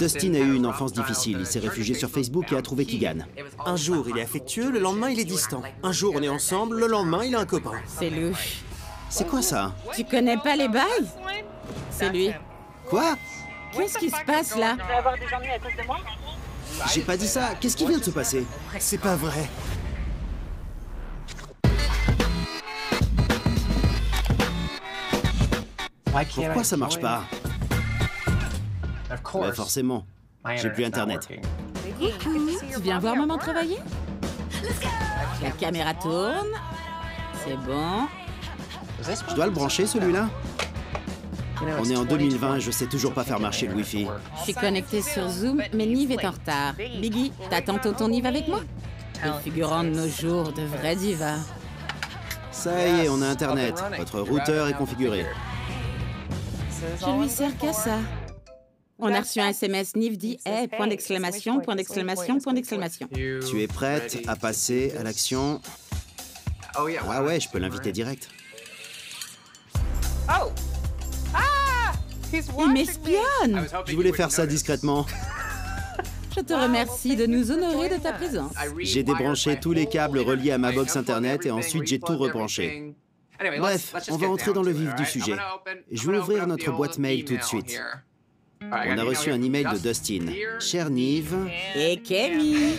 Dustin a eu une enfance difficile. Il s'est réfugié sur Facebook et a trouvé Keegan. Un jour, il est affectueux, le lendemain, il est distant. Un jour, on est ensemble, le lendemain, il a un copain. C'est louche. C'est quoi ça? Tu connais pas les bails? C'est lui. Quoi? Qu'est-ce qui se passe là? Tu vas avoir des ennuis à cause de moi? J'ai pas dit ça. Qu'est-ce qui vient de se passer? C'est pas vrai. Pourquoi ça marche pas? Bah forcément. J'ai plus Internet. Tu viens voir maman travailler? La caméra tourne. C'est bon. Je dois le brancher, celui-là? On est en 2020 et je sais toujours pas faire marcher le Wi-Fi. Je suis connectée sur Zoom, mais Nive est en retard. Biggie, t'as tantôt ton Nive avec moi? Les figurants de nos jours, de vrais divas. Ça y est, on a Internet. Votre routeur est configuré. Je lui sers qu'à ça. On a reçu un SMS, Nive dit « Hey, point d'exclamation, point d'exclamation, point d'exclamation. » Tu es prête à passer à l'action? Ah ouais, je peux l'inviter direct. Il m'espionne! Je voulais faire ça discrètement. Je te remercie de nous honorer de ta présence. J'ai débranché tous les câbles reliés à ma box Internet et ensuite j'ai tout rebranché. Bref, on va entrer dans le vif du sujet. Je vais ouvrir notre boîte mail tout de suite. On a reçu un email de Dustin. Cher Nive, Et Kemi!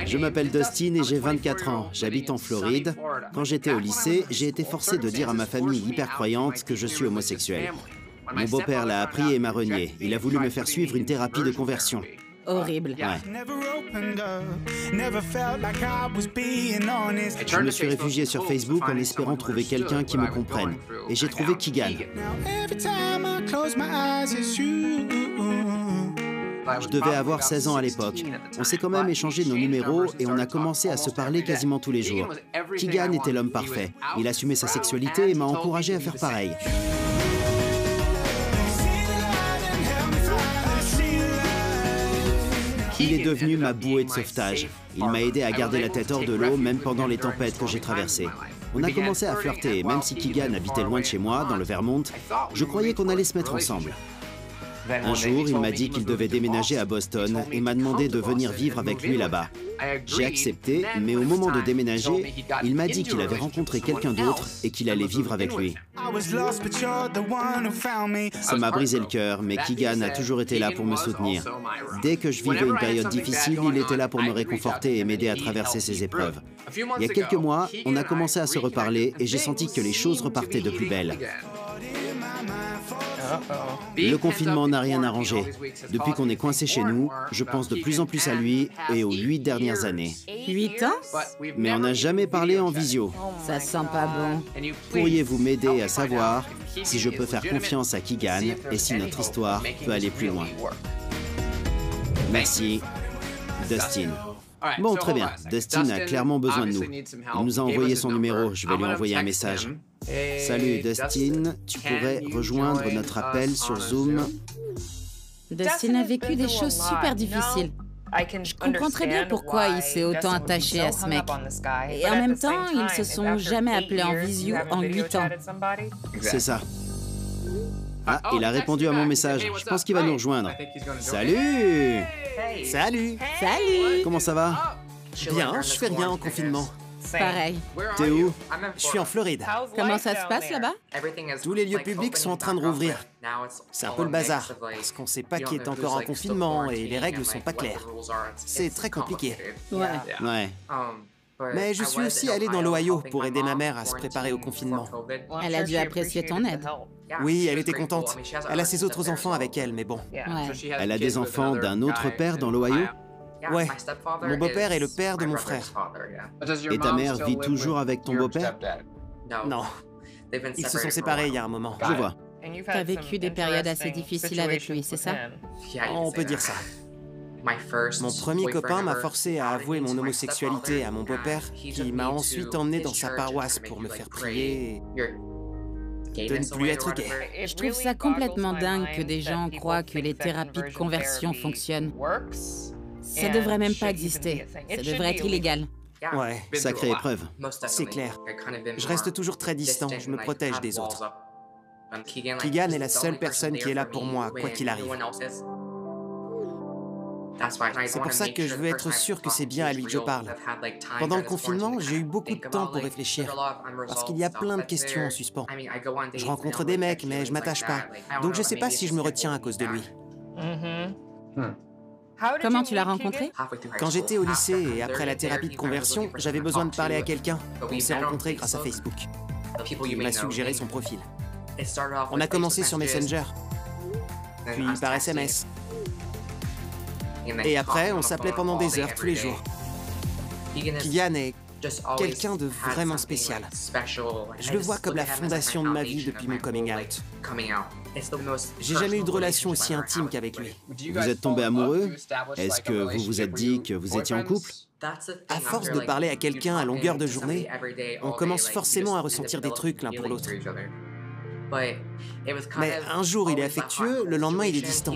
je m'appelle Dustin et j'ai 24 ans. J'habite en Floride. Quand j'étais au lycée, j'ai été forcé de dire à ma famille hyper croyante que je suis homosexuel. Mon beau-père l'a appris et m'a renié. Il a voulu me faire suivre une thérapie de conversion. Horrible. Ouais. Je me suis réfugié sur Facebook en espérant trouver quelqu'un qui me comprenne. Et j'ai trouvé Keegan. Je devais avoir 16 ans à l'époque. On s'est quand même échangé nos numéros et on a commencé à se parler quasiment tous les jours. Keegan était l'homme parfait. Il assumait sa sexualité et m'a encouragé à faire pareil. Il est devenu ma bouée de sauvetage. Il m'a aidé à garder la tête hors de l'eau, même pendant les tempêtes que j'ai traversées. On a commencé à flirter et même si Keegan habitait loin de chez moi, dans le Vermont, je croyais qu'on allait se mettre ensemble. Un jour, il m'a dit qu'il devait déménager à Boston et m'a demandé de venir vivre avec lui là-bas. J'ai accepté, mais au moment de déménager, il m'a dit qu'il avait rencontré quelqu'un d'autre et qu'il allait vivre avec lui. Ça m'a brisé le cœur, mais Keegan a toujours été là pour me soutenir. Dès que je vivais une période difficile, il était là pour me réconforter et m'aider à traverser ces épreuves. Il y a quelques mois, on a commencé à se reparler et j'ai senti que les choses repartaient de plus belle. Le confinement n'a rien arrangé. Depuis qu'on est coincé chez nous, je pense de plus en plus à lui et aux 8 dernières années. 8 ans? Mais on n'a jamais parlé en visio. Ça sent pas bon. Pourriez-vous m'aider à savoir si je peux faire confiance à Keegan et si notre histoire peut aller plus loin? Merci, Dustin. Bon, très bien. Dustin a clairement besoin de nous. Il nous a envoyé son numéro. Je vais lui envoyer un message. Salut, Dustin. Tu pourrais rejoindre notre appel sur Zoom? Dustin a vécu des choses super difficiles. Je comprends très bien pourquoi il s'est autant attaché à ce mec. Et en même temps, ils se sont jamais appelés en visio en 8 ans. C'est ça. Ah, il a répondu à mon message. Je pense qu'il va nous rejoindre. Salut! Salut. Salut! Comment ça va? Bien, je fais rien en confinement. Pareil. T'es où? Je suis en Floride. Comment ça se passe là-bas? Tous les lieux publics sont en train de rouvrir. C'est un peu le bazar, parce qu'on sait pas qui est encore en confinement et les règles sont pas claires. C'est très compliqué. Ouais. Ouais. Mais je suis aussi allé dans l'Ohio pour aider ma mère à se préparer au confinement. Elle a dû apprécier ton aide. Oui, elle était contente. Elle a ses autres enfants avec elle, mais bon. Ouais. Elle a des enfants d'un autre père dans l'Ohio? Ouais, mon beau-père est le père de mon frère. Et ta mère vit toujours avec ton beau-père? Non, ils se sont séparés il y a un moment. Je vois. T'as vécu des périodes assez difficiles avec lui, c'est ça? On peut dire ça. Mon premier copain m'a forcé à avouer mon homosexualité à mon beau-père, qui m'a ensuite emmené dans sa paroisse pour me faire prier de ne plus être gay. Je trouve ça complètement dingue que des gens croient que les thérapies de conversion fonctionnent. Ça devrait même pas exister. Ça devrait être illégal. Ouais, Sacrée épreuve. c'est clair. Je reste toujours très distant, je me protège des autres. Keegan est la seule personne qui est là pour moi, quoi qu'il arrive. C'est pour ça que je veux être sûr que c'est bien à lui que je parle. Pendant le confinement, j'ai eu beaucoup de temps pour réfléchir, parce qu'il y a plein de questions en suspens. Je rencontre des mecs, mais je m'attache pas. Donc je sais pas si je me retiens à cause de lui. Comment tu l'as rencontré? Quand j'étais au lycée et après la thérapie de conversion, j'avais besoin de parler à quelqu'un. On s'est rencontrés grâce à Facebook. Il m'a suggéré son profil. On a commencé sur Messenger, puis par SMS. Et après, on s'appelait pendant des heures, tous les jours. Kigan est quelqu'un de vraiment spécial. Je le vois comme la fondation de ma vie depuis mon coming out. J'ai jamais eu de relation aussi intime qu'avec lui. Vous êtes tombé amoureux? Est-ce que vous vous êtes dit que vous étiez en couple? À force de parler à quelqu'un à longueur de journée, on commence forcément à ressentir des trucs l'un pour l'autre. Mais un jour il est affectueux, le lendemain il est distant.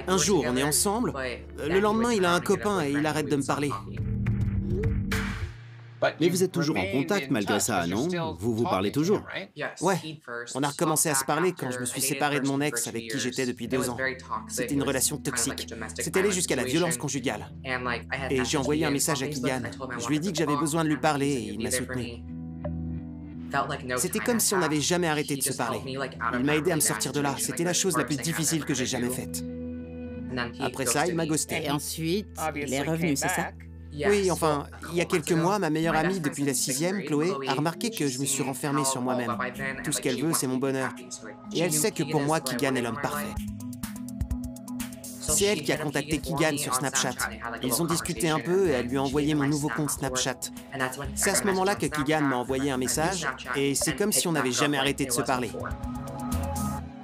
Un jour on est ensemble, le lendemain il a un copain et il arrête de me parler. Mais vous êtes toujours en contact malgré ça, non? Vous vous parlez toujours? Ouais, on a recommencé à se parler quand je me suis séparé de mon ex avec qui j'étais depuis 2 ans. C'était une relation toxique. C'est allé jusqu'à la violence conjugale. Et j'ai envoyé un message à Kigan. Je lui ai dit que j'avais besoin de lui parler et il m'a soutenu. C'était comme si on n'avait jamais arrêté de se parler. Il m'a aidé à me sortir de là. C'était la chose la plus difficile que j'ai jamais faite. Après ça, il m'a ghosté. Et ensuite, il est revenu, c'est ça? Oui, enfin, il y a quelques mois, ma meilleure amie depuis la 6e, Chloé, a remarqué que je me suis renfermé sur moi-même. Tout ce qu'elle veut, c'est mon bonheur. Et elle sait que pour moi, Kigan est l'homme parfait. C'est elle qui a contacté Kigan sur Snapchat. Ils ont discuté un peu et elle lui a envoyé mon nouveau compte Snapchat. C'est à ce moment-là que Kigan m'a envoyé un message et c'est comme si on n'avait jamais arrêté de se parler.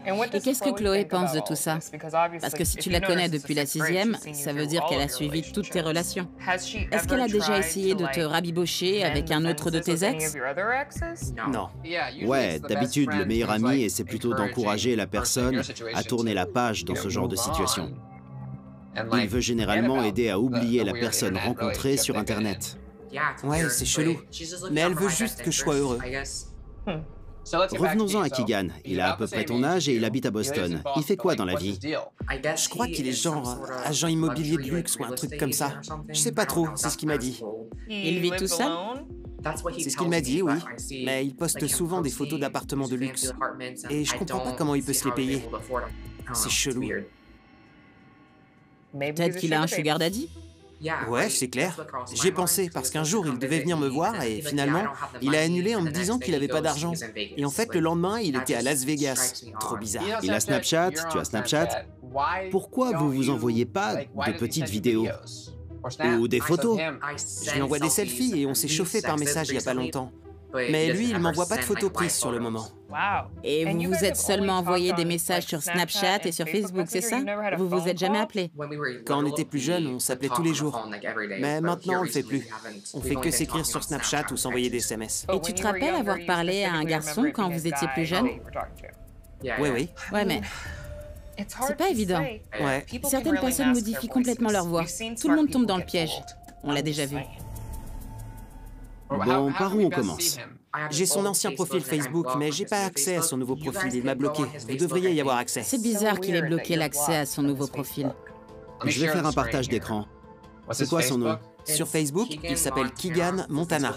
Et qu'est-ce que Chloé pense de tout ça? Parce que si tu la connais depuis la 6e, ça veut dire qu'elle a suivi toutes tes relations. Est-ce qu'elle a déjà essayé de te rabibocher avec un autre de tes ex? Non. Ouais, d'habitude, le meilleur ami essaie plutôt d'encourager la personne à tourner la page dans ce genre de situation. Il veut généralement aider à oublier la personne rencontrée sur Internet. Ouais, c'est chelou. Mais elle veut juste que je sois heureux. Revenons-en à Kigan. Il a à peu près ton âge et il habite à Boston. Il fait quoi dans la vie? Je crois qu'il est genre agent immobilier de luxe ou un truc comme ça. Je sais pas trop, c'est ce qu'il m'a dit. Il vit tout seul? C'est ce qu'il m'a dit, oui. Mais il poste souvent des photos d'appartements de luxe. Et je comprends pas comment il peut se les payer. C'est chelou. Peut-être qu'il a un sugar daddy? Ouais, c'est clair. J'y ai pensé parce qu'un jour, il devait venir me voir et finalement, il a annulé en me disant qu'il avait pas d'argent. Et en fait, le lendemain, il était à Las Vegas. Trop bizarre. Il a Snapchat, tu as Snapchat. Pourquoi vous vous envoyez pas de petites vidéos? Ou des photos? Je lui envoie des selfies et on s'est chauffé par message il y a pas longtemps. Mais lui, il m'envoie pas de photos prises sur le moment. Et vous vous êtes seulement envoyé des messages sur Snapchat et sur Facebook, c'est ça? Vous vous êtes jamais appelé? Quand on était plus jeunes, on s'appelait tous les jours. Mais maintenant, on le fait plus. On fait que s'écrire sur Snapchat ou s'envoyer des SMS. Et tu te rappelles avoir parlé à un garçon quand vous étiez plus jeune? Oui, oui. Ouais, mais c'est pas évident. Ouais. Certaines personnes modifient complètement leur voix. Tout le monde tombe dans le piège. On l'a déjà vu. Bon, par où on commence? J'ai son ancien profil Facebook, mais j'ai pas accès à son nouveau profil. Il m'a bloqué. Vous devriez y avoir accès. C'est bizarre qu'il ait bloqué l'accès à son nouveau profil. Je vais faire un partage d'écran. C'est quoi son nom? Sur Facebook, il s'appelle Kigan Montana.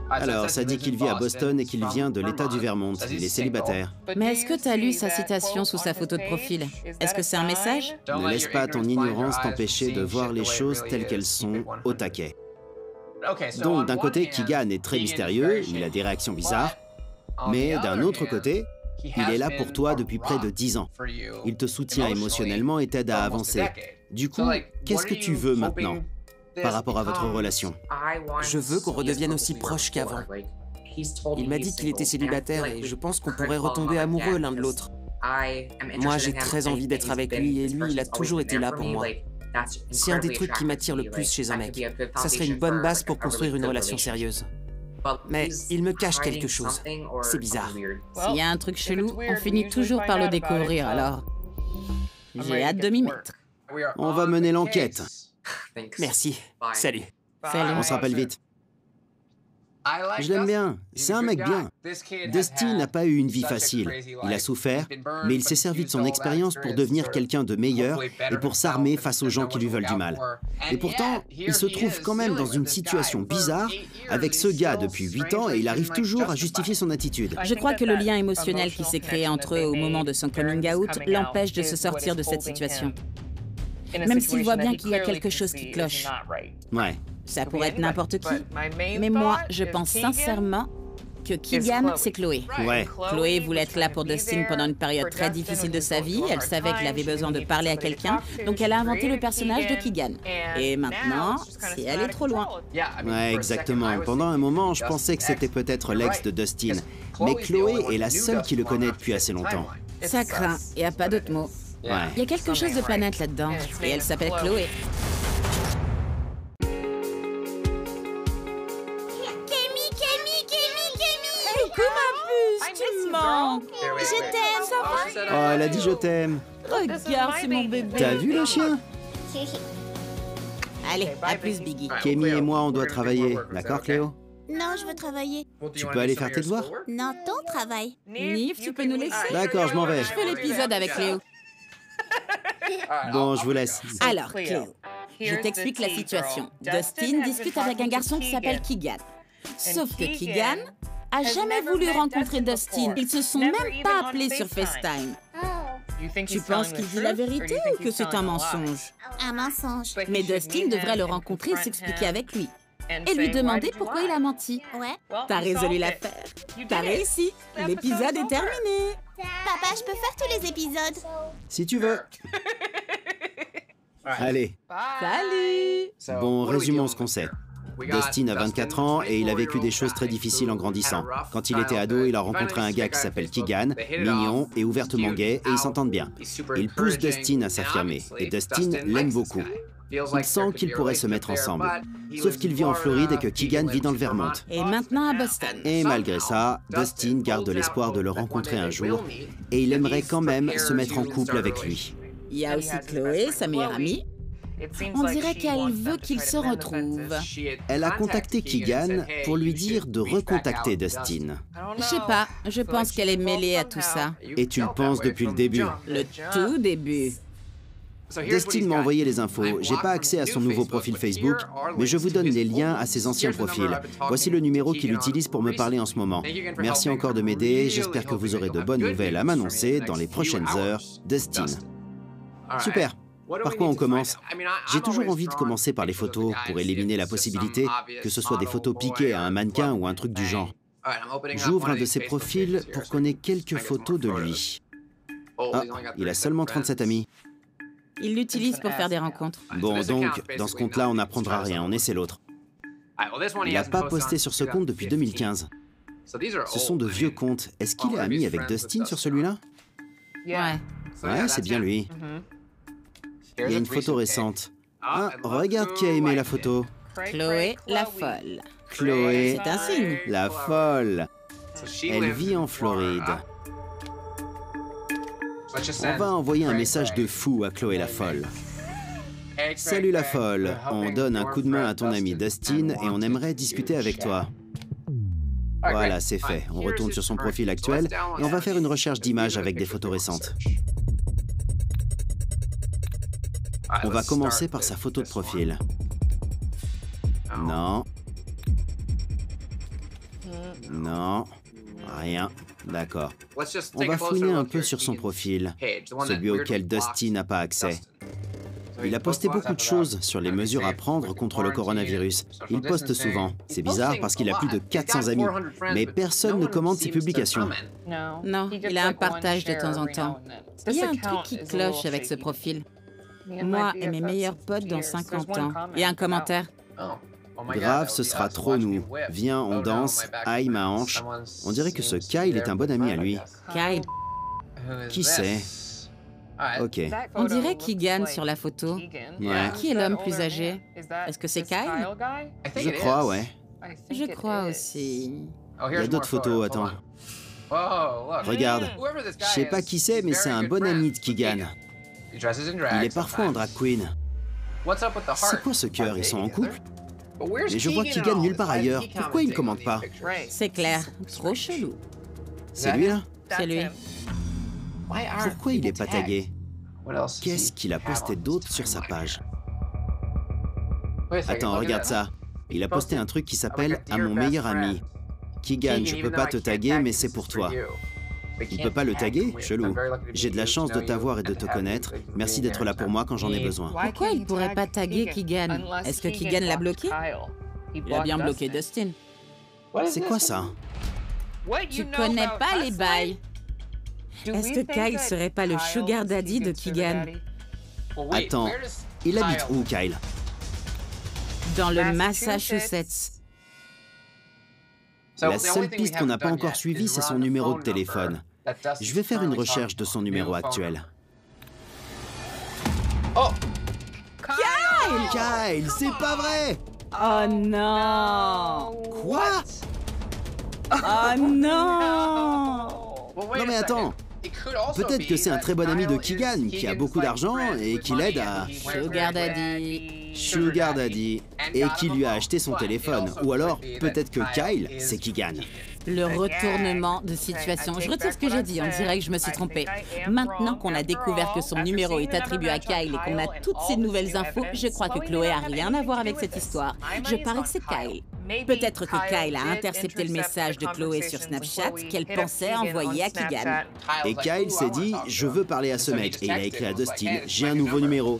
Alors, ça dit qu'il vit à Boston et qu'il vient de l'État du Vermont. Il est célibataire. Mais est-ce que tu as lu sa citation sous sa photo de profil? Est-ce que c'est un message? Ne laisse pas ton ignorance t'empêcher de voir les choses telles qu'elles sont au taquet. Donc, d'un côté, Kigan est très mystérieux, il a des réactions bizarres, mais d'un autre côté, il est là pour toi depuis près de 10 ans. Il te soutient émotionnellement et t'aide à avancer. Du coup, qu'est-ce que tu veux maintenant par rapport à votre relation? Je veux qu'on redevienne aussi proches qu'avant. Il m'a dit qu'il était célibataire et je pense qu'on pourrait retomber amoureux l'un de l'autre. Moi, j'ai très envie d'être avec lui et lui, il a toujours été là pour moi. C'est un des trucs qui m'attire le plus chez un mec. Ça serait une bonne base pour construire une relation sérieuse. Mais il me cache quelque chose. C'est bizarre. S'il y a un truc chelou, on finit toujours par le découvrir, alors j'ai hâte de m'y mettre. On va mener l'enquête. Merci. Salut. Salut. On se rappelle vite. Je l'aime bien, c'est un mec bien. Dusty n'a pas eu une vie facile. Il a souffert, mais il s'est servi de son expérience pour devenir quelqu'un de meilleur et pour s'armer face aux gens qui lui veulent du mal. Et pourtant, il se trouve quand même dans une situation bizarre avec ce gars depuis 8 ans et il arrive toujours à justifier son attitude. Je crois que le lien émotionnel qui s'est créé entre eux au moment de son coming out l'empêche de se sortir de cette situation. Même s'il voit bien qu'il y a quelque chose qui cloche. Ouais. Ça pourrait être n'importe qui, mais moi, je pense sincèrement que Keegan, c'est Chloé. Ouais. Chloé voulait être là pour Dustin pendant une période très difficile de sa vie. Elle savait qu'il avait besoin de parler à quelqu'un, donc elle a inventé le personnage de Keegan. Et maintenant, si elle est trop loin. Ouais, exactement. Pendant un moment, je pensais que c'était peut-être l'ex de Dustin. Mais Chloé est la seule qui le connaît depuis assez longtemps. Ça craint, il n'y a pas d'autre mot. Ouais. Il y a quelque chose de planète là-dedans, et elle s'appelle Chloé. Tu me manques. Je t'aime, ça va? Oh, elle a dit je t'aime. Regarde, c'est mon bébé. T'as vu le chien? Allez, à plus, Biggie. Kémy et moi, on doit travailler. D'accord, Cléo? Non, je veux travailler. Tu peux aller faire tes devoirs? Non, ton travail. Nif, tu peux nous laisser? D'accord, je m'en vais. Je fais l'épisode avec Cléo. Bon, je vous laisse. Alors, Cléo, je t'explique la situation. Dustin discute avec un garçon qui s'appelle Keegan. Sauf que Keegan a jamais voulu rencontrer Dustin. Ils se sont même pas appelés sur FaceTime. Tu penses qu'il dit la vérité ou que c'est un mensonge? Un mensonge. Mais Dustin devrait le rencontrer et s'expliquer avec lui. Et lui demander pourquoi il a menti. Ouais. T'as résolu l'affaire. T'as réussi. L'épisode est terminé. Papa, je peux faire tous les épisodes. Si tu veux. Allez. Salut. Bon, résumons ce qu'on sait. Dustin a 24 ans et il a vécu des choses très difficiles en grandissant. Quand il était ado, il a rencontré un gars qui s'appelle Keegan, mignon et ouvertement gay, et ils s'entendent bien. Il pousse Dustin à s'affirmer, et Dustin l'aime beaucoup. Il sent qu'ils pourraient se mettre ensemble. Sauf qu'il vit en Floride et que Keegan vit dans le Vermont. Et maintenant à Boston. Et malgré ça, Dustin garde l'espoir de le rencontrer un jour, et il aimerait quand même se mettre en couple avec lui. Il y a aussi Chloé, sa meilleure amie. On dirait qu'elle veut qu'ils se retrouvent. Elle a contacté Keegan pour lui dire de recontacter Dustin. Je sais pas, je pense qu'elle est mêlée à tout ça. Et tu le penses depuis le début. Le tout début. Dustin m'a envoyé les infos. J'ai pas accès à son nouveau profil Facebook, mais je vous donne les liens à ses anciens profils. Voici le numéro qu'il utilise pour me parler en ce moment. Merci encore de m'aider. J'espère que vous aurez de bonnes nouvelles à m'annoncer dans les prochaines heures. Dustin. Super. Par quoi on commence? J'ai toujours envie de commencer par les photos pour éliminer la possibilité que ce soit des photos piquées à un mannequin ou un truc du genre. J'ouvre un de ses profils pour qu'on ait quelques photos de lui. Ah, il a seulement 37 amis. Il l'utilise pour faire des rencontres. Bon, donc, dans ce compte-là, on n'apprendra rien, on essaie l'autre. Il n'a pas posté sur ce compte depuis 2015. Ce sont de vieux comptes. Est-ce qu'il est ami avec Dustin sur celui-là? Ouais. Ouais, c'est bien lui. Il y a une photo récente. Ah, regarde qui a aimé la photo. Chloé, la folle. Chloé, C'est un signe. la folle. Elle vit en Floride. On va envoyer un message de fou à Chloé la folle. Salut la folle, on donne un coup de main à ton ami Dustin et on aimerait discuter avec toi. Voilà, c'est fait. On retourne sur son profil actuel et on va faire une recherche d'images avec des photos récentes. On va commencer par sa photo de profil. Non. Non. Rien. D'accord. On va fouiner un peu sur son profil, celui auquel Dustin n'a pas accès. Il a posté beaucoup de choses sur les mesures à prendre contre le coronavirus. Il poste souvent. C'est bizarre parce qu'il a plus de 400 amis. Mais personne ne commente ses publications. Non, il a un partage de temps en temps. Il y a un truc qui cloche avec ce profil. Moi et mes meilleurs potes dans 50 ans. Et un commentaire. Grave, ce sera trop nous. Viens, on danse. Aïe, ma hanche. On dirait que ce Kyle est un bon ami à lui. Kyle. Qui c'est? Ok. On dirait Keegan sur la photo. Ouais. Qui est l'homme plus âgé? Est-ce que c'est Kyle? Je crois, ouais. Je crois aussi. Il y a d'autres photos, attends. Regarde. Je sais pas qui c'est, mais c'est un bon ami de Keegan. Il est parfois en drag queen. C'est quoi ce cœur? Ils sont en couple? Mais je vois Keegan nulle part ailleurs. Pourquoi il ne commente pas? C'est clair, trop chelou. C'est lui, là? C'est lui. Pourquoi il n'est pas tagué? Qu'est-ce qu'il a posté d'autre sur sa page? Attends, regarde ça. Il a posté un truc qui s'appelle « À mon meilleur ami ». Keegan, je peux pas te taguer, mais c'est pour toi. Il peut pas le taguer? Chelou. J'ai de la chance de t'avoir et de te connaître. Merci d'être là pour moi quand j'en ai besoin. Pourquoi il pourrait pas taguer Keegan? Est-ce que Keegan l'a bloqué? Il a bien bloqué Dustin. C'est quoi ça? Tu connais pas les bails. Est-ce que Kyle serait pas le sugar daddy de Keegan? Attends, il habite où, Kyle? Dans le Massachusetts. La seule piste qu'on n'a pas encore suivie, c'est son numéro de téléphone. Je vais faire une recherche de son numéro actuel. Kyle! Kyle, c'est pas vrai! Oh non! Quoi? Oh non! Non mais attends, peut-être que c'est un très bon ami de Keegan qui a beaucoup d'argent et qui l'aide à... Sugar daddy. Sugar Daddy, et qui lui a acheté son téléphone. Ou alors, peut-être que Kyle, c'est Keegan. Le retournement de situation. Je retire ce que j'ai dit, on dirait que je me suis trompée. Maintenant qu'on a découvert que son numéro est attribué à Kyle et qu'on a toutes ces nouvelles infos, je crois que Chloé a rien à voir avec cette histoire. Je parie que c'est Kyle. Peut-être que Kyle a intercepté le message de Chloé sur Snapchat qu'elle pensait envoyer à Keegan. Et Kyle s'est dit, je veux parler à ce mec, et il a écrit à Dustin, j'ai un nouveau numéro.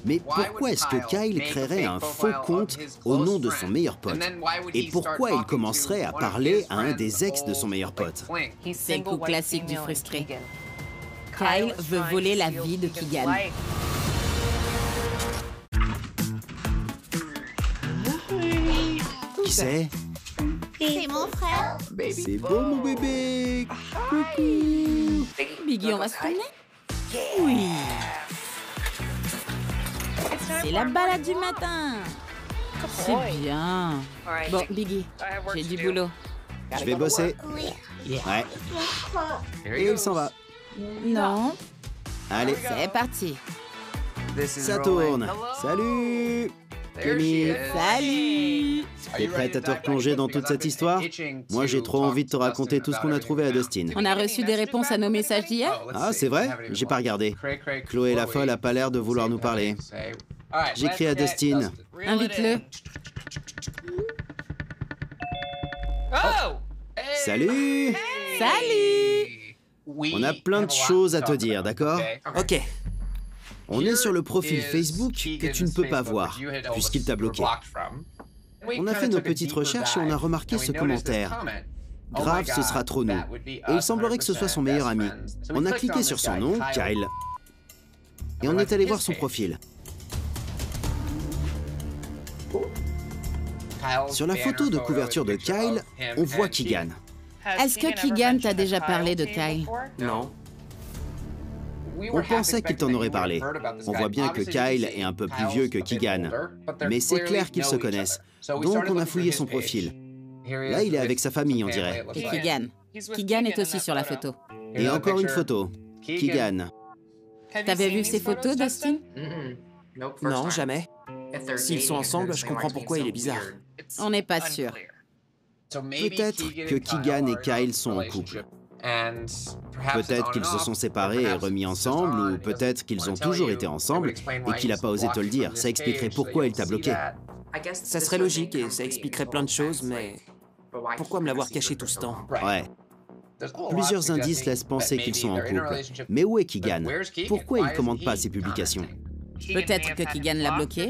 Mais pourquoi est-ce que Kyle créerait un faux compte au nom de son meilleur pote? Et pourquoi il commencerait à parler à un des ex de son meilleur pote? C'est le coup classique du frustré. Kyle veut voler la vie de Keegan. Qui c'est? C'est mon frère. C'est beau, mon bébé. Coucou. Biggie, on va se promener? Oui. C'est la balade du matin. C'est bien. Bon, Biggie, j'ai du boulot. Je vais bosser. Oui. Ouais. Et il s'en va. Non, Allez, c'est parti. ça tourne. Salut Camille, Salut. t'es prête à te replonger dans toute cette histoire? Moi, j'ai trop envie de te raconter tout ce qu'on a trouvé à Dustin. On a reçu des réponses à nos messages d'hier? Ah, c'est vrai? J'ai pas regardé. Chloé la folle a pas l'air de vouloir nous parler. J'écris à Dustin. Invite-le. Salut! Salut. On a plein de choses à te dire, d'accord? Ok. On est sur le profil Facebook que tu ne peux pas voir, puisqu'il t'a bloqué. On a fait nos petites recherches et on a remarqué ce commentaire. Grave, ce sera trop nous. Et il semblerait que ce soit son meilleur ami. On a cliqué sur son nom, Kyle, et on est allé voir son profil. Sur la photo de couverture de Kyle, on voit Keegan. Est-ce que Keegan t'a déjà parlé de Kyle? Non. On pensait qu'il t'en aurait parlé. On voit bien que Kyle est un peu plus vieux que Keegan. Mais c'est clair qu'ils se connaissent. Donc on a fouillé son profil. Là, il est avec sa famille, on dirait. Et Keegan. Keegan est aussi sur la photo. Et encore une photo. Keegan. T'avais vu ces photos, Dustin? Non, jamais. S'ils sont ensemble, je comprends pourquoi il est bizarre. On n'est pas sûr. Peut-être que Keegan et Kyle sont en couple. Peut-être qu'ils se sont séparés et remis ensemble, ou peut-être qu'ils ont toujours été ensemble et qu'il n'a pas osé te le dire. Ça expliquerait pourquoi il t'a bloqué. Ça serait logique et ça expliquerait plein de choses, mais pourquoi me l'avoir caché tout ce temps? Ouais. Plusieurs indices laissent penser qu'ils sont en couple. Mais où est Keegan? Pourquoi il ne commente pas ses publications? Peut-être que Keegan l'a bloqué.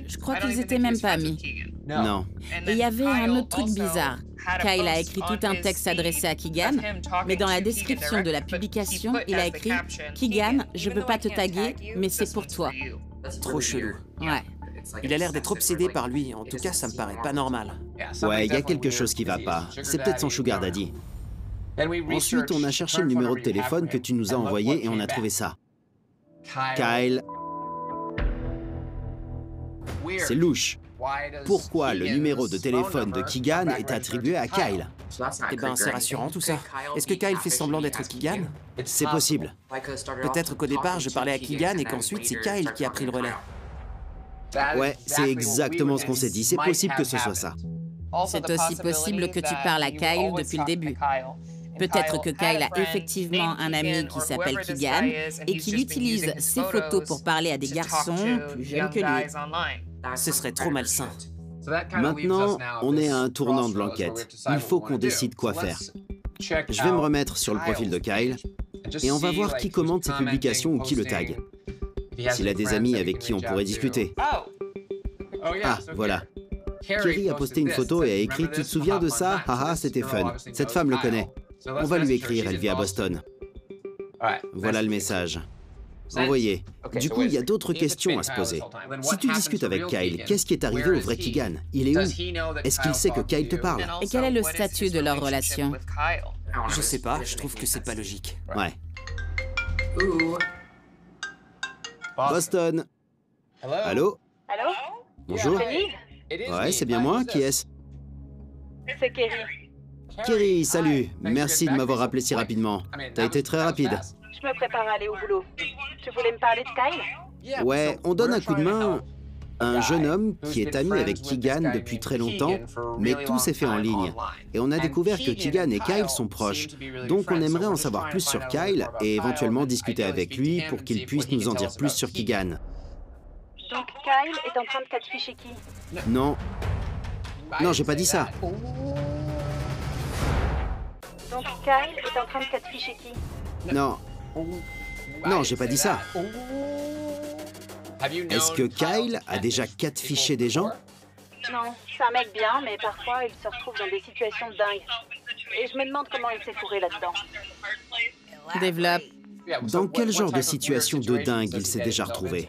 Je crois qu'ils étaient même pas amis. Non. Et il y avait un autre truc bizarre. Kyle a écrit tout un texte adressé à Keegan, mais dans la description de la publication, il a écrit « Keegan, je veux pas te taguer, mais c'est pour toi. Trop chelou. » Ouais. Il a l'air d'être obsédé par lui, en tout cas ça me paraît pas normal. Ouais, il y a quelque chose qui va pas. C'est peut-être son sugar daddy. Ensuite, on a cherché le numéro de téléphone que tu nous as envoyé et on a trouvé ça. Kyle. C'est louche. Pourquoi le numéro de téléphone de Keegan est attribué à Kyle? Eh ben, c'est rassurant tout ça. Est-ce que Kyle fait semblant d'être Keegan? C'est possible. Peut-être qu'au départ, je parlais à Keegan et qu'ensuite, c'est Kyle qui a pris le relais. Ouais, c'est exactement ce qu'on s'est dit. C'est possible que ce soit ça. C'est aussi possible que tu parles à Kyle depuis le début. Peut-être que Kyle a effectivement un ami qui s'appelle Keegan et qu'il utilise ses photos pour parler à des garçons plus jeunes que lui. Ce serait trop malsain. Maintenant, on est à un tournant de l'enquête. Il faut qu'on décide quoi faire. Je vais me remettre sur le profil de Kyle et on va voir qui commente ses publications ou qui le tag. S'il a des amis avec qui on pourrait discuter. Ah, voilà. Kerry a posté une photo et a écrit « Tu te souviens de ça? Haha, c'était fun. Cette femme le connaît. On va lui écrire, elle vit à Boston. » Voilà le message. Envoyé. Du coup, il y a d'autres questions à se poser. Si tu discutes avec Kyle, qu'est-ce qui est arrivé au vrai Keegan? Il est où? Est-ce qu'il sait que Kyle te parle? Et quel est le statut de leur relation? Je sais pas, je trouve que c'est pas logique. Ouais. Boston. Allô? Allô? Bonjour. Ouais, c'est bien moi. Qui est-ce? C'est Kerry. Kerry, salut. Merci de m'avoir appelé si rapidement. T'as été très rapide. Je me prépare à aller au boulot. Tu voulais me parler de Kyle? Ouais, on donne un coup de main à un jeune homme qui est ami avec Keegan depuis très longtemps, mais tout s'est fait en ligne. Et on a découvert que Keegan et Kyle sont proches. Donc on aimerait en savoir plus sur Kyle et éventuellement discuter avec lui pour qu'il puisse nous en dire plus sur Keegan. Donc Kyle est en train de catfisher qui? Non. Non, j'ai pas dit ça. Donc Kyle est en train de catfisher qui? Non. Non, j'ai pas dit ça. Est-ce que Kyle a déjà catfiché des gens? Non, c'est un mec bien, mais parfois il se retrouve dans des situations de dingue. Et je me demande comment il s'est fourré là-dedans. Développe. Dans quel genre de situation de dingue il s'est déjà retrouvé?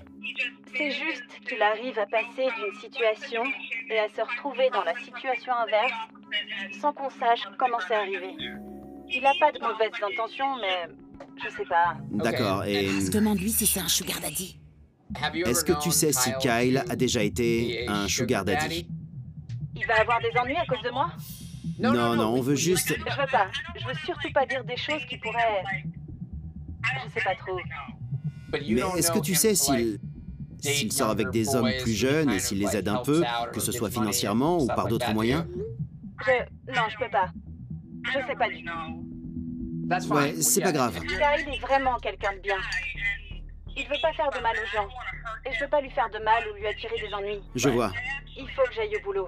C'est juste qu'il arrive à passer d'une situation et à se retrouver dans la situation inverse sans qu'on sache comment c'est arrivé. Il n'a pas de mauvaises intentions, mais je sais pas. D'accord, et... Demande-lui si c'est un sugar daddy. Est-ce que tu sais si Kyle a déjà été un sugar daddy? Il va avoir des ennuis à cause de moi? Non, non, on veut juste... Je veux pas. Je veux surtout pas dire des choses qui pourraient... Je sais pas trop. Mais est-ce que tu sais s'il sort avec des hommes plus jeunes et s'il les aide un peu, que ce soit financièrement ou par d'autres moyens? Non, je peux pas. Je sais pas du tout. Ouais, c'est pas grave. Kyle est vraiment quelqu'un de bien. Il veut pas faire de mal aux gens. Et je veux pas lui faire de mal ou lui attirer des ennuis. Je vois. Il faut que j'aille au boulot.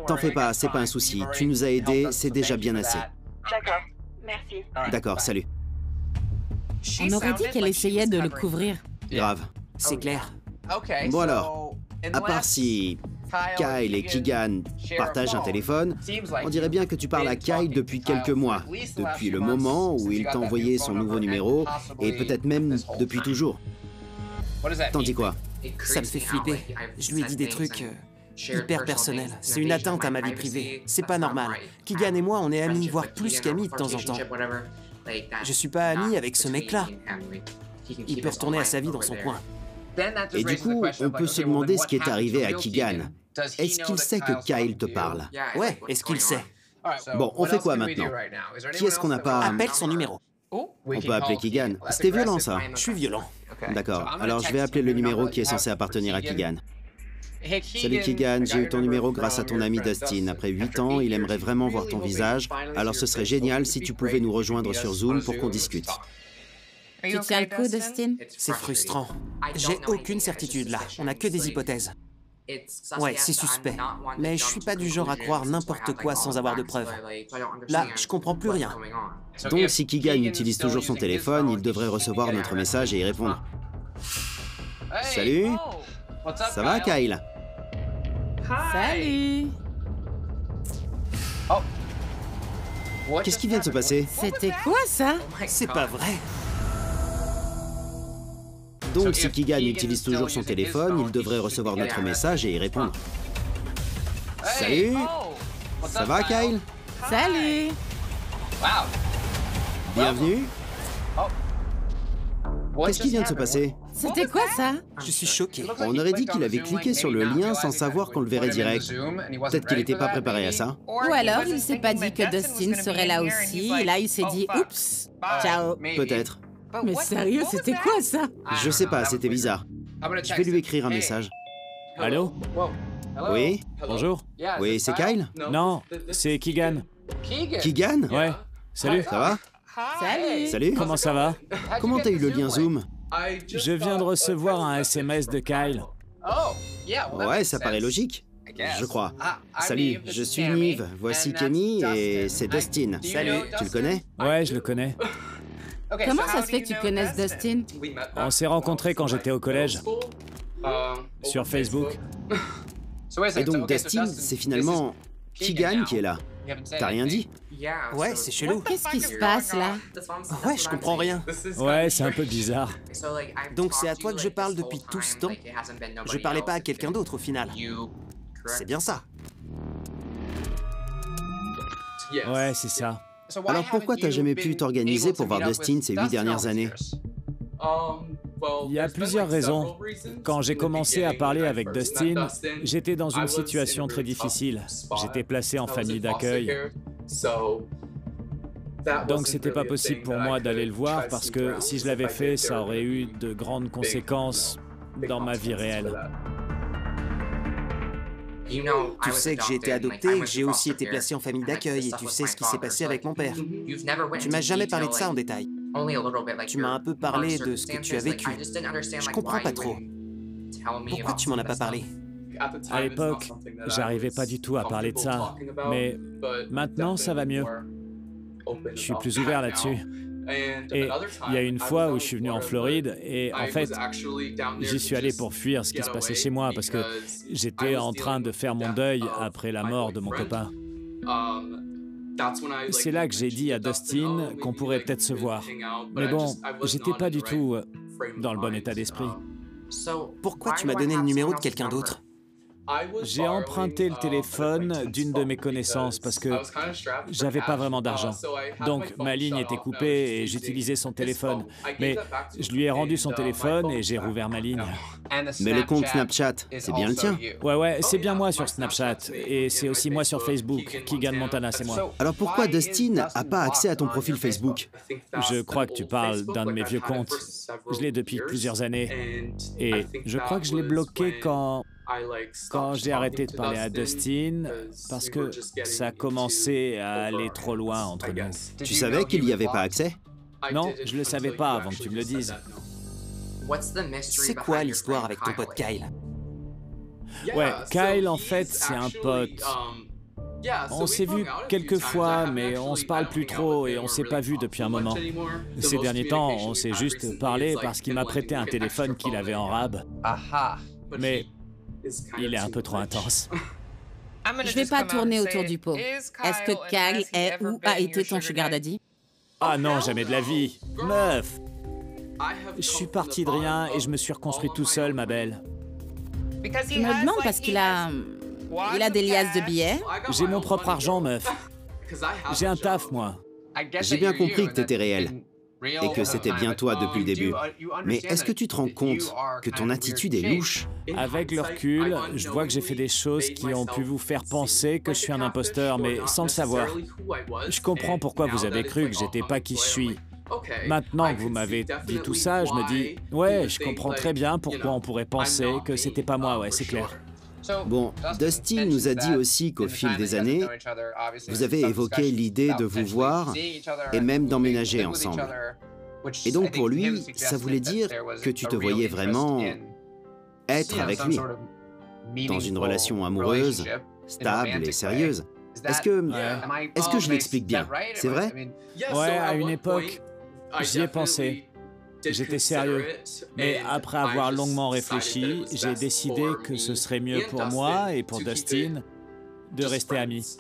T'en fais pas, c'est pas un souci. Tu nous as aidés, c'est déjà bien assez. D'accord, merci. D'accord, salut. On aurait dit qu'elle essayait de le couvrir. Grave. C'est clair. Bon alors, à part si Kyle et Keegan partagent un téléphone, on dirait bien que tu parles à Kyle depuis quelques mois, depuis le moment où il t'a envoyé son nouveau numéro, et peut-être même depuis toujours. T'en dis quoi? Ça me fait flipper. Je lui ai dit des trucs hyper personnels. C'est une atteinte à ma vie privée. C'est pas normal. Keegan et moi, on est amis, voire plus qu'amis de temps en temps. Je suis pas ami avec ce mec-là. Il peut retourner à sa vie dans son coin. Et du coup, on peut se demander ce qui est arrivé à Keegan. Est-ce qu'il sait que Kyle te parle? Ouais, est-ce qu'il sait? Bon, on fait quoi maintenant? Qui est-ce qu'on n'a pas... Appelle son numéro. On peut appeler Keegan. C'était violent, ça. Je suis violent. D'accord, alors je vais appeler le numéro qui est censé appartenir à Keegan. Salut Keegan, j'ai eu ton numéro grâce à ton ami Dustin. Après 8 ans, il aimerait vraiment voir ton visage. Alors ce serait génial si tu pouvais nous rejoindre sur Zoom pour qu'on discute. Tu tiens le coup, Dustin? C'est frustrant. J'ai aucune certitude là. On n'a que des hypothèses. Ouais, c'est suspect. Mais je suis pas du genre à croire n'importe quoi sans avoir de preuves. Là, je comprends plus rien. Donc si Keegan utilise toujours son téléphone, il devrait recevoir notre message et y répondre. Salut? Ça va, Kyle? Salut! Qu'est-ce qui vient de se passer? C'était quoi, ça? C'est pas vrai. Donc si Keegan utilise toujours son téléphone, il devrait recevoir notre message et y répondre. Salut? Ça va, Kyle? Salut! Bienvenue. Qu'est-ce qui vient de se passer? C'était quoi, ça? Je suis choqué. On aurait dit qu'il avait cliqué sur le lien sans savoir qu'on le verrait direct. Peut-être qu'il n'était pas préparé à ça. Ou alors, il s'est pas dit que Dustin serait là aussi, et là, il s'est dit « Oups, ciao ». Peut-être. Mais sérieux, c'était quoi, ça? Je sais pas, c'était bizarre. Je vais lui écrire un message. Allô? Oui? Bonjour? Oui, c'est Kyle? Non, c'est Keegan. Keegan? Ouais, salut. Ça va? Salut. Salut? Comment ça va? Comment t'as eu le lien Zoom? Je viens de recevoir un SMS de Kyle. Ouais, ça paraît logique. Je crois. Salut, je suis Nive, voici Kenny et c'est Dustin. Salut. Tu le connais? Ouais, je le connais. Comment ça se fait que tu connaisses Dustin? On s'est rencontrés quand j'étais au collège. Sur Facebook. Et donc Dustin, c'est finalement Keegan qui est là. T'as rien dit? Ouais, c'est chelou. Qu'est-ce qui se passe là? Ouais, je comprends rien. Ouais, c'est un peu bizarre. Donc c'est à toi que je parle depuis tout ce temps? Je parlais pas à quelqu'un d'autre au final. C'est bien ça. Ouais, c'est ça. Alors pourquoi t'as jamais pu t'organiser pour voir Dustin ces 8 dernières années? Il y a plusieurs raisons. Quand j'ai commencé à parler avec Dustin, j'étais dans une situation très difficile. J'étais placé en famille d'accueil. Donc c'était pas possible pour moi d'aller le voir parce que si je l'avais fait, ça aurait eu de grandes conséquences dans ma vie réelle. Tu sais que j'ai été adopté et que j'ai aussi été placé en famille d'accueil et tu sais ce qui s'est passé avec mon père. Tu m'as jamais parlé de ça en détail. Tu m'as un peu parlé de ce que tu as vécu. Je comprends pas trop. Pourquoi tu m'en as pas parlé? À l'époque, j'arrivais pas du tout à parler de ça, mais maintenant ça va mieux. Je suis plus ouvert là-dessus. Et il y a une fois où je suis venu en Floride et en fait, j'y suis allé pour fuir ce qui se passait chez moi parce que j'étais en train de faire mon deuil après la mort de mon copain. C'est là que j'ai dit à Dustin qu'on pourrait peut-être se voir. Mais bon, j'étais pas du tout dans le bon état d'esprit. Pourquoi tu m'as donné le numéro de quelqu'un d'autre? J'ai emprunté le téléphone d'une de mes connaissances parce que j'avais pas vraiment d'argent. Donc ma ligne était coupée et j'utilisais son téléphone. Mais je lui ai rendu son téléphone et j'ai rouvert ma ligne. Mais le compte Snapchat, c'est bien le tien. Ouais, c'est bien moi sur Snapchat. Et c'est aussi moi sur Facebook. Keegan Montana, c'est moi. Alors pourquoi Dustin a pas accès à ton profil Facebook? Je crois que tu parles d'un de mes vieux comptes. Je l'ai depuis plusieurs années. Et je crois que je l'ai bloqué quand j'ai arrêté de parler à Dustin, parce que ça commençait à aller trop loin entre nous. Tu savais qu'il n'y avait pas accès? Non, je le savais pas avant que tu me le dises. C'est quoi l'histoire avec ton pote Kyle? Ouais, Kyle, en fait, c'est un pote. On s'est vu quelques fois, mais on se parle plus trop et on s'est pas vu depuis un moment. Ces derniers temps, on s'est juste parlé parce qu'il m'a prêté un téléphone qu'il avait en rab. Mais il est un peu trop intense. Je vais pas tourner autour du pot. Est-ce que Kyle est ou a été ton sugar daddy? Ah non, jamais de la vie. Meuf! Je suis parti de rien et je me suis reconstruit tout seul, ma belle. Je me demande parce qu'il a... Il a des liasses de billets. J'ai mon propre argent, meuf. J'ai un taf, moi. J'ai bien compris que t'étais réel et que c'était bien toi depuis le début. Mais est-ce que tu te rends compte que ton attitude est louche? Avec le recul, je vois que j'ai fait des choses qui ont pu vous faire penser que je suis un imposteur, mais sans le savoir. Je comprends pourquoi vous avez cru que j'étais pas qui je suis. Maintenant que vous m'avez dit tout ça, je me dis, ouais, je comprends très bien pourquoi on pourrait penser que c'était pas moi, ouais, c'est clair. Bon, Dustin nous a dit aussi qu'au fil des années, vous avez évoqué l'idée de vous voir et même d'emménager ensemble. Et donc pour lui, ça voulait dire que tu te voyais vraiment être avec lui, dans une relation amoureuse, stable et sérieuse. Est-ce que je l'explique bien? C'est vrai? Ouais, à une époque, j'y ai pensé. J'étais sérieux. Mais après avoir longuement réfléchi, j'ai décidé que ce serait mieux pour moi et pour Dustin de rester amis.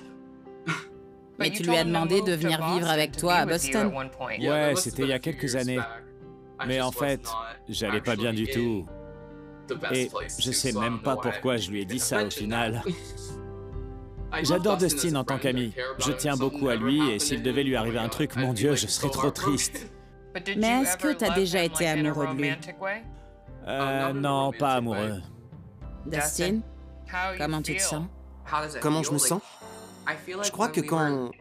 Mais tu lui as demandé de venir vivre avec toi à Boston. Ouais, c'était il y a quelques années. Mais en fait, j'allais pas bien du tout. Et je sais même pas pourquoi je lui ai dit ça au final. J'adore Dustin en tant qu'ami. Je tiens beaucoup à lui et s'il devait lui arriver un truc, mon Dieu, je serais trop triste. Mais est-ce que t'as déjà été amoureux de lui? Non, pas amoureux. Dustin, comment tu te sens? Comment je me sens? Je crois que quand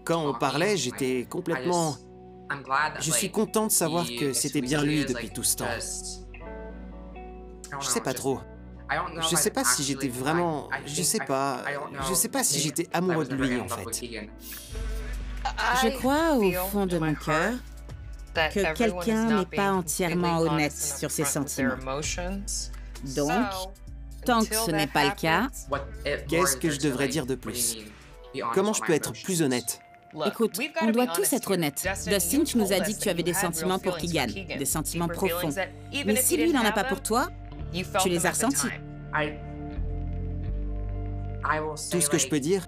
on parlait, j'étais complètement... Je suis content de savoir que c'était bien lui depuis tout ce temps. Je sais pas trop. Je sais pas si j'étais vraiment... Je sais pas si j'étais amoureux de lui, en fait. Je crois, au fond de mon cœur, que quelqu'un n'est pas entièrement honnête sur ses sentiments. Donc, tant que ce n'est pas le cas... Qu'est-ce que je devrais dire de plus? Comment je peux être plus honnête? Écoute, on doit tous être honnêtes. Dustin, tu nous as dit que tu avais des sentiments pour Keegan, des sentiments profonds. Mais si lui, il n'en a pas pour toi, tu les as ressentis. Tout ce que je peux dire,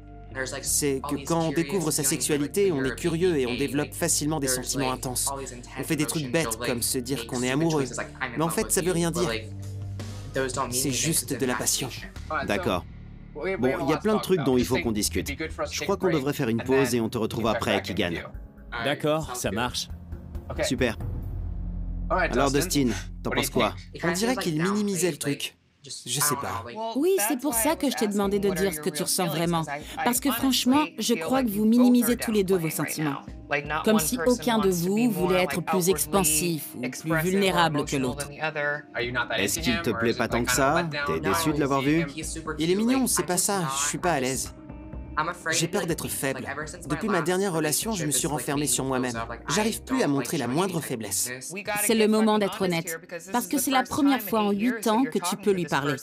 c'est que quand on découvre sa sexualité, on est curieux et on développe facilement des sentiments intenses. On fait des trucs bêtes comme se dire qu'on est amoureux. Mais en fait, ça veut rien dire. C'est juste de la passion. D'accord. Bon, il y a plein de trucs dont il faut qu'on discute. Je crois qu'on devrait faire une pause et on te retrouve après, Keegan. D'accord, ça marche. Super. Alors, Dustin, t'en penses quoi? On dirait qu'il minimisait le truc. Je sais pas. Oui, c'est pour ça que je t'ai demandé de dire ce que tu ressens vraiment. Parce que franchement, je crois que vous minimisez tous les deux vos sentiments. Comme si aucun de vous voulait être plus expansif ou plus vulnérable que l'autre. Est-ce qu'il te plaît pas tant que ça? T'es déçu de l'avoir vu? Il est mignon, c'est pas ça, je suis pas à l'aise. J'ai peur d'être faible. Depuis ma dernière relation, je me suis renfermé sur moi-même. J'arrive plus à montrer la moindre faiblesse. C'est le moment d'être honnête. Parce que c'est la première fois en 8 ans que tu peux lui parler.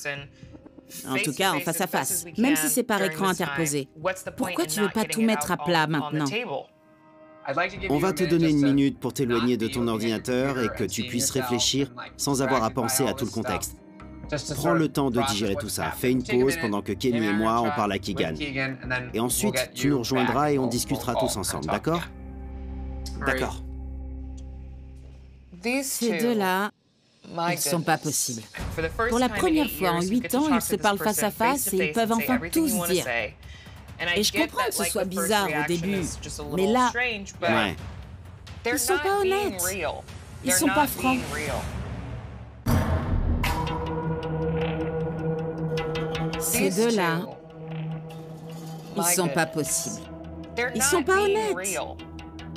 En tout cas, en face à face. Même si c'est par écran interposé. Pourquoi tu veux pas tout mettre à plat maintenant? On va te donner une minute pour t'éloigner de ton ordinateur et que tu puisses réfléchir sans avoir à penser à tout le contexte. Prends le temps de digérer tout ça. Fais une pause pendant que Kenny et moi on parle à Keegan. Et ensuite, tu nous rejoindras et on discutera tous ensemble, d'accord? D'accord. Ces deux-là, ils sont pas possibles. Pour la première fois en 8 ans, ils se parlent face à face et ils peuvent enfin tous dire. Et je comprends que ce soit bizarre au début, mais là, Ouais. ils sont pas honnêtes. Ils sont pas francs. Ces deux-là, ils sont pas possibles. Ils sont pas honnêtes.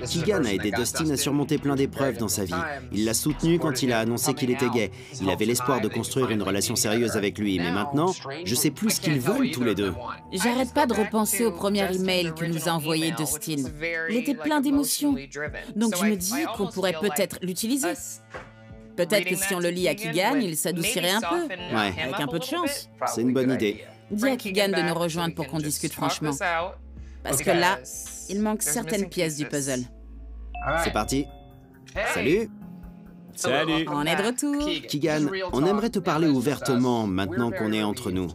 Keegan a aidé Dustin à surmonter plein d'épreuves dans sa vie. Il l'a soutenu quand il a annoncé qu'il était gay. Il avait l'espoir de construire une relation sérieuse avec lui. Mais maintenant, je sais plus ce qu'ils veulent tous les deux. J'arrête pas de repenser au premier email que nous a envoyé Dustin. Il était plein d'émotions. Donc je me dis qu'on pourrait peut-être l'utiliser. Peut-être que si on le lit à Keegan, il s'adoucirait un peu. Ouais. Avec un peu de chance. C'est une bonne idée. Dis à Keegan de nous rejoindre pour qu'on discute franchement. Parce que là, il manque certaines pièces du puzzle. C'est parti. Salut. Salut. On est de retour. Keegan, on aimerait te parler ouvertement maintenant qu'on est entre nous.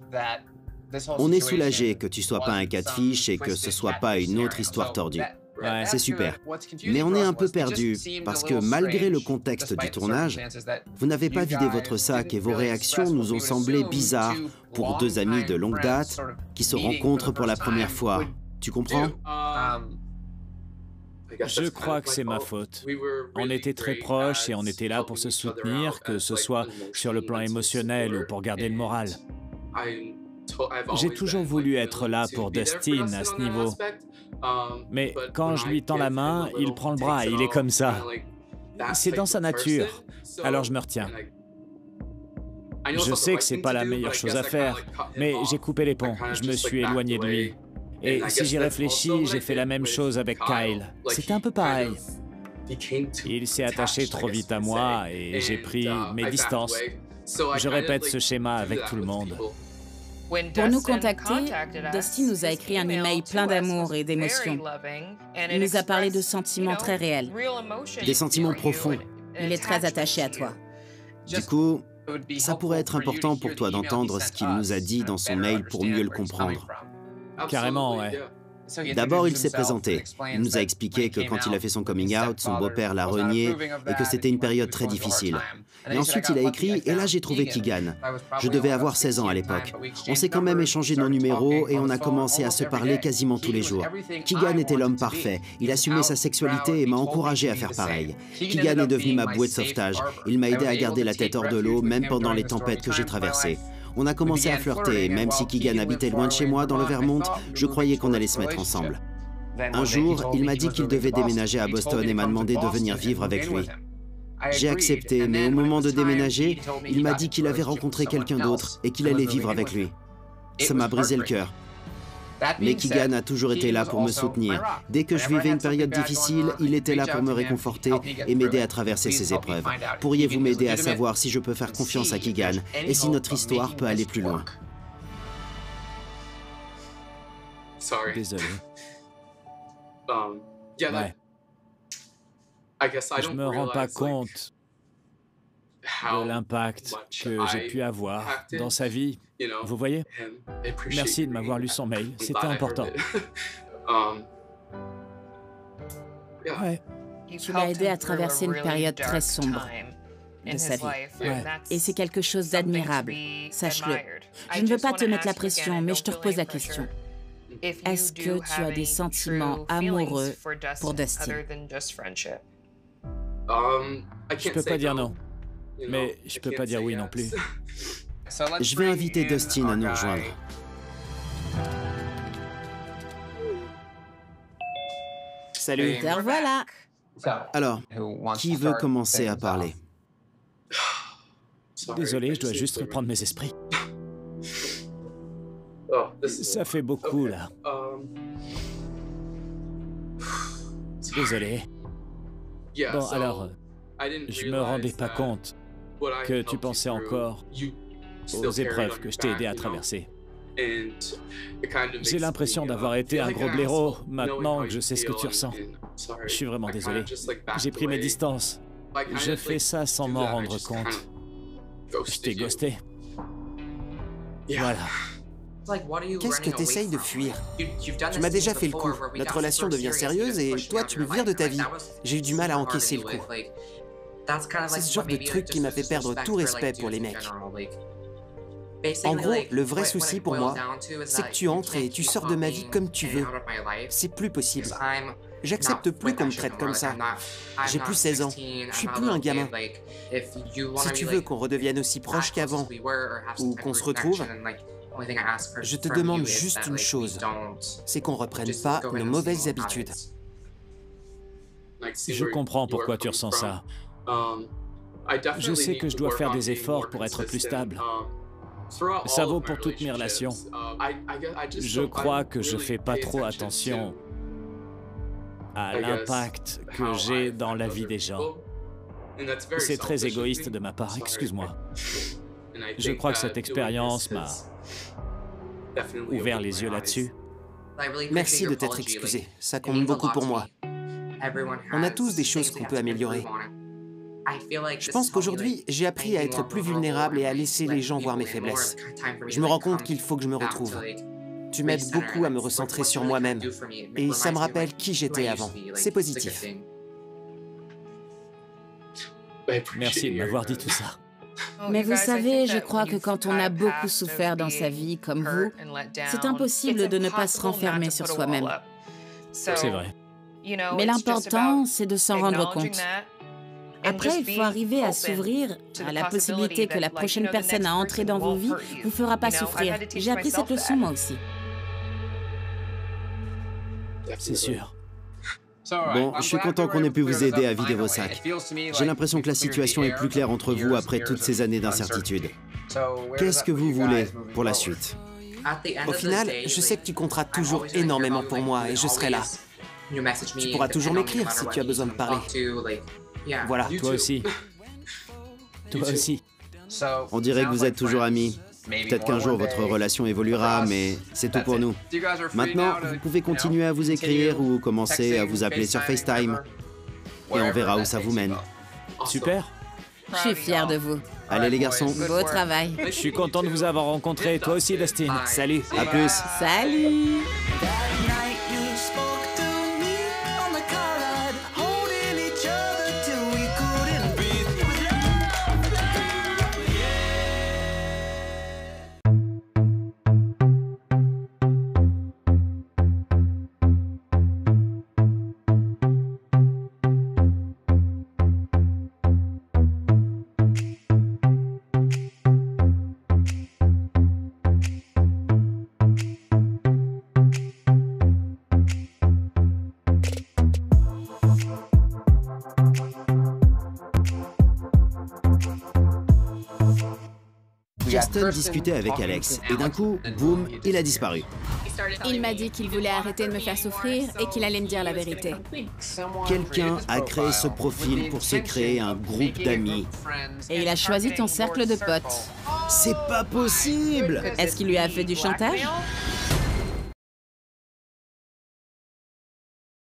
On est soulagé que tu sois pas un catfish et que ce soit pas une autre histoire tordue. Ouais. C'est super. Mais on est un peu perdu parce que malgré le contexte du tournage, vous n'avez pas vidé votre sac et vos réactions nous ont semblé bizarres pour deux amis de longue date qui se rencontrent pour la première fois. Tu comprends? Je crois que c'est ma faute. On était très proches et on était là pour se soutenir, que ce soit sur le plan émotionnel ou pour garder le moral. J'ai toujours voulu être là pour Dustin à ce niveau. Mais quand je lui tends la main, il prend le bras et il est comme ça. C'est dans sa nature. Alors je me retiens. Je sais que c'est pas la meilleure chose à faire, mais j'ai coupé les ponts. Je me suis éloigné de lui. Et si j'y réfléchis, j'ai fait la même chose avec Kyle. C'était un peu pareil. Il s'est attaché trop vite à moi et j'ai pris mes distances. Je répète ce schéma avec tout le monde. Pour nous contacter, Dustin nous a écrit un email plein d'amour et d'émotions. Il nous a parlé de sentiments très réels. Des sentiments profonds. Il est très attaché à toi. Du coup, ça pourrait être important pour toi d'entendre ce qu'il nous a dit dans son mail pour mieux le comprendre. Carrément, ouais. D'abord, il s'est présenté. Il nous a expliqué que quand il a fait son coming out, son beau-père l'a renié et que c'était une période très difficile. Et ensuite, il a écrit, et là j'ai trouvé Keegan. Je devais avoir 16 ans à l'époque. On s'est quand même échangé nos numéros et on a commencé à se parler quasiment tous les jours. Keegan était l'homme parfait. Il assumait sa sexualité et m'a encouragé à faire pareil. Keegan est devenu ma bouée de sauvetage. Il m'a aidé à garder la tête hors de l'eau, même pendant les tempêtes que j'ai traversées. On a commencé à flirter, et même si Keegan habitait loin de chez moi, dans le Vermont, je croyais qu'on allait se mettre ensemble. Un jour, il m'a dit qu'il devait déménager à Boston et m'a demandé de venir vivre avec lui. J'ai accepté, mais au moment de déménager, il m'a dit qu'il avait rencontré quelqu'un d'autre et qu'il allait vivre avec lui. Ça m'a brisé le cœur. Mais Keegan a toujours été là pour me soutenir. Dès que je vivais une période difficile, il était là pour me réconforter et m'aider à traverser ces épreuves. Pourriez-vous m'aider à savoir si je peux faire confiance à Keegan et si notre histoire peut aller plus loin? Désolé. Ouais. Je me rends pas compte de l'impact que j'ai pu avoir dans sa vie. Vous voyez? Merci de m'avoir lu son mail, c'était important. Ouais. Tu l'as aidé à traverser une période très sombre de sa vie. Ouais. Et c'est quelque chose d'admirable, sache-le. Je ne veux pas te mettre la pression, mais je te repose la question. Est-ce que tu as des sentiments amoureux pour Dustin? Je peux pas dire non, mais je peux pas dire oui non plus. Je vais inviter Dustin à nous rejoindre. Salut. Te revoilà. Alors, qui veut commencer à parler? Désolé, je dois juste reprendre mes esprits. Ça fait beaucoup, là. Désolé. Bon, alors, je me rendais pas compte que tu pensais encore aux épreuves que je t'ai aidé à traverser. J'ai l'impression d'avoir été un gros blaireau maintenant que je sais ce que tu ressens. Je suis vraiment désolé. J'ai pris mes distances. Je fais ça sans m'en rendre compte. Je t'ai ghosté. Voilà. Qu'est-ce que t'essayes de fuir? Tu m'as déjà fait le coup. Notre relation devient sérieuse et toi, tu me vires de ta vie. J'ai eu du mal à encaisser le coup. C'est ce genre de truc qui m'a fait perdre tout respect pour les mecs. En gros, le vrai souci pour moi, c'est que tu entres et tu sors de ma vie comme tu veux. C'est plus possible. J'accepte plus qu'on me traite comme ça. J'ai plus 16 ans. Je suis plus un gamin. Si tu veux qu'on redevienne aussi proche qu'avant, ou qu'on se retrouve, je te demande juste une chose, c'est qu'on reprenne pas nos mauvaises habitudes. Je comprends pourquoi tu ressens ça. Je sais que je dois faire des efforts pour être plus stable. Ça vaut pour toutes mes relations. Je crois que je fais pas trop attention à l'impact que j'ai dans la vie des gens. C'est très égoïste de ma part, excuse-moi. Je crois que cette expérience m'a ouvert les yeux là-dessus. Merci de t'être excusé, ça compte beaucoup pour moi. On a tous des choses qu'on peut améliorer. Je pense qu'aujourd'hui, j'ai appris à être plus vulnérable et à laisser les gens voir mes faiblesses. Je me rends compte qu'il faut que je me retrouve. Tu m'aides beaucoup à me recentrer sur moi-même. Et ça me rappelle qui j'étais avant. C'est positif. Merci de m'avoir dit tout ça. Mais vous savez, je crois que quand on a beaucoup souffert dans sa vie, comme vous, c'est impossible de ne pas se renfermer sur soi-même. C'est vrai. Mais l'important, c'est de s'en rendre compte. Après, il faut arriver à s'ouvrir à la possibilité que la prochaine personne à entrer dans vos vies vous fera pas souffrir. J'ai appris cette leçon moi aussi. C'est sûr. Bon, je suis content qu'on ait pu vous aider à vider vos sacs. J'ai l'impression que la situation est plus claire entre vous après toutes ces années d'incertitude. Qu'est-ce que vous voulez pour la suite? Au final, je sais que tu compteras toujours énormément pour moi et je serai là. Tu pourras toujours m'écrire si tu as besoin de parler. Voilà. Toi aussi. Toi aussi. On dirait que vous êtes toujours amis. Peut-être qu'un jour votre relation évoluera, mais c'est tout pour nous. Maintenant, vous pouvez continuer à vous écrire ou commencer à vous appeler sur FaceTime. Et on verra où ça vous mène. Super. Je suis fière de vous. Allez les garçons. Beau travail. Je suis content de vous avoir rencontré. Toi aussi, Dustin. Salut. À plus. Salut! Justin discutait avec Alex, et d'un coup, boum, il a disparu. Il m'a dit qu'il voulait arrêter de me faire souffrir et qu'il allait me dire la vérité. Quelqu'un a créé ce profil pour se créer un groupe d'amis. Et il a choisi ton cercle de potes. C'est pas possible! Est-ce qu'il lui a fait du chantage?